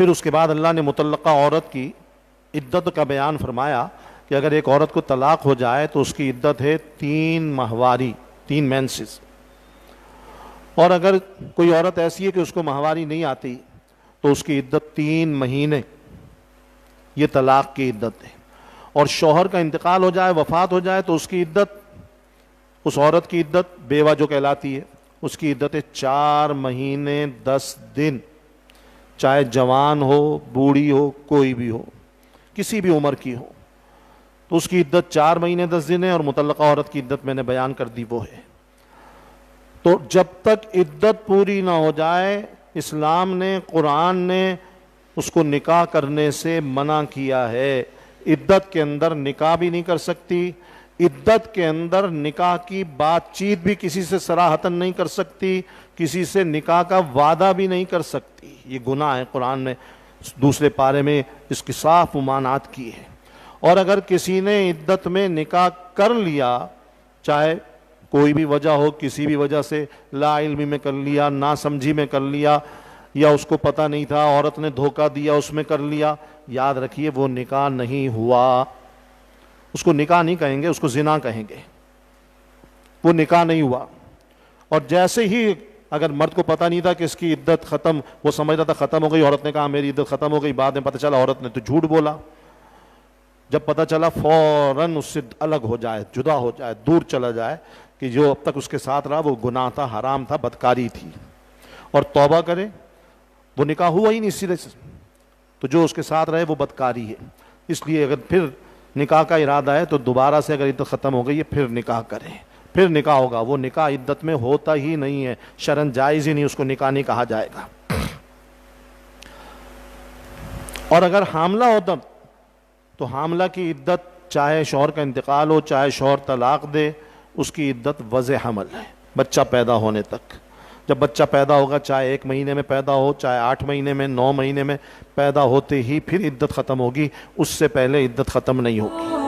پھر اس کے بعد اللہ نے مطلقہ عورت کی عدت کا بیان فرمایا کہ اگر ایک عورت کو طلاق ہو جائے تو اس کی عدت ہے 3 ماہواری، 3 مینسز. اور اگر کوئی عورت ایسی ہے کہ اس کو ماہواری نہیں آتی تو اس کی عدت 3 مہینے، یہ طلاق کی عدت ہے. اور شوہر کا انتقال ہو جائے، وفات ہو جائے تو اس کی عدت، اس عورت کی عدت بیوہ جو کہلاتی ہے، اس کی عدت ہے 4 مہینے 10 دن. چاہے جوان ہو، بوڑھی ہو، کوئی بھی ہو، کسی بھی عمر کی ہو، تو اس کی عدت 4 مہینے 10 دن ہے. اور مطلقہ عورت کی عدت میں نے بیان کر دی، وہ ہے. تو جب تک عدت پوری نہ ہو جائے، اسلام نے، قرآن نے اس کو نکاح کرنے سے منع کیا ہے. عدت کے اندر نکاح بھی نہیں کر سکتی، عدت کے اندر نکاح کی بات چیت بھی کسی سے صراحتاً نہیں کر سکتی، کسی سے نکاح کا وعدہ بھی نہیں کر سکتی. یہ گناہ ہے. قرآن نے دوسرے پارے میں اس کی صاف ممانعت کی ہے. اور اگر کسی نے عدت میں نکاح کر لیا، چاہے کوئی بھی وجہ ہو، کسی بھی وجہ سے، لا علمی میں کر لیا، نا سمجھی میں کر لیا، یا اس کو پتہ نہیں تھا، عورت نے دھوکہ دیا، اس میں کر لیا، یاد رکھیے وہ نکاح نہیں ہوا. اس کو نکاح نہیں کہیں گے، اس کو زنا کہیں گے. وہ نکاح نہیں ہوا. اور جیسے ہی اگر مرد کو پتہ نہیں تھا کہ اس کی عدت ختم، وہ سمجھ رہا تھا ختم ہو گئی، عورت نے کہا میری عدت ختم ہو گئی، بعد میں پتہ چلا عورت نے تو جھوٹ بولا. جب پتہ چلا فوراً اس سے الگ ہو جائے، جدا ہو جائے، دور چلا جائے، کہ جو اب تک اس کے ساتھ رہا وہ گناہ تھا، حرام تھا، بدکاری تھی. اور توبہ کرے. وہ نکاح ہوا ہی نہیں اس سرے سے، تو جو اس کے ساتھ رہے وہ بدکاری ہے. اس لیے اگر پھر نکاح کا ارادہ ہے تو دوبارہ سے اگر عدت ختم ہو گئی ہے پھر نکاح کریں، پھر نکاح ہوگا. وہ نکاح عدت میں ہوتا ہی نہیں ہے، شرعاً جائز ہی نہیں، اس کو نکاح نہیں کہا جائے گا. اور اگر حاملہ ہوتا تو حاملہ کی عدت، چاہے شوہر کا انتقال ہو، چاہے شوہر طلاق دے، اس کی عدت وضع حمل ہے، بچہ پیدا ہونے تک. جب بچہ پیدا ہوگا، چاہے 1 مہینے میں پیدا ہو، چاہے 8 مہینے میں، 9 مہینے میں، پیدا ہوتے ہی پھر عدت ختم ہوگی، اس سے پہلے عدت ختم نہیں ہوگی.